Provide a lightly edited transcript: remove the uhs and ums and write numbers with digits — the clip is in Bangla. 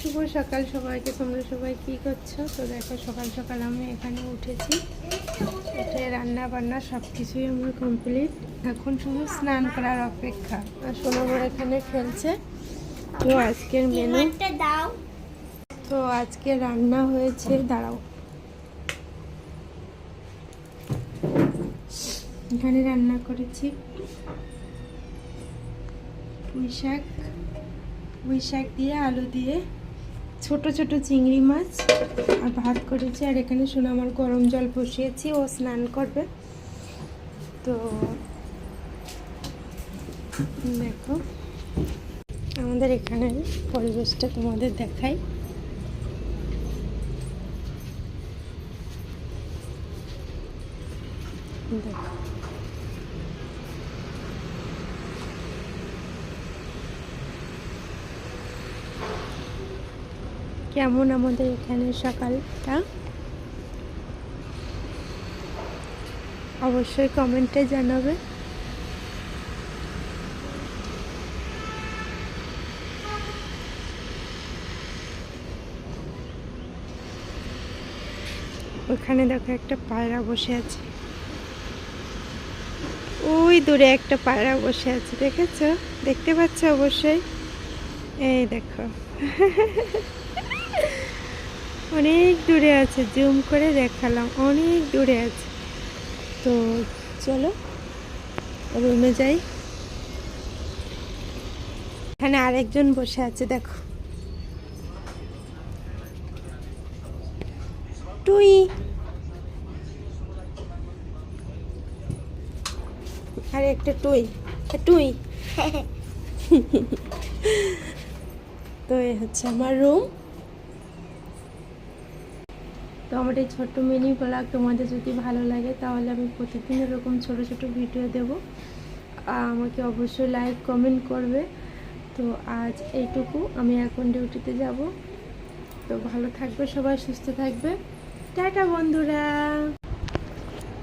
শুভ সকাল সবাইকে। তোমরা সবাই কি করছো? তো দেখো সকাল সকাল আমি এখানে উঠেছি, উঠে রান্না বান্না সব কিছুই আমার কমপ্লিট। এখন শুধু স্নান করার অপেক্ষা। আর সোনামা এখানে খেলছে। তো আজকের মেনু, তো আজকে রান্না হয়েছে, দাঁড়াও, এখানে রান্না করেছি পুঁই শাক দিয়ে আলু দিয়ে, ছোট ছোট চিংড়ি মাছ আর ভাত করেছি। আর এখানে শোনো আমার গরম জল বসিয়েছি, ও স্নান করবে। তো দেখো আমাদের এখানের পরিবেশটা তোমাদের দেখাই। দেখো কেমন আমাদের এখানে সকালটা, অবশ্যই কমেন্টে জানাবে। ওখানে দেখো একটা পায়রা বসে আছে, ওই দূরে একটা পায়রা বসে আছে, দেখেছো? দেখতে পাচ্ছ অবশ্যই, এই দেখো অনেক দূরে আছে, জুম করে দেখালাম, অনেক দূরে আছে। তো চলো রুমে যাই। এখানে আরেকজন বসে আছে, দেখো টুই, আর একটা টুই টুই তো এই হচ্ছে আমার রুম। তো আমার এই ছোট্ট মিনি ব্লগ তোমাদের যদি ভালো লাগে তাহলে আমি প্রতিদিন এরকম ছোট ছোট ভিডিও দেব। আমাকে অবশ্যই লাইক কমেন্ট করবে। তো আজ এইটুকু, আমি এখন ডিউটিতে যাব। তো ভালো থাকবে সবাই, সুস্থ থাকবে। টাটা বন্ধুরা।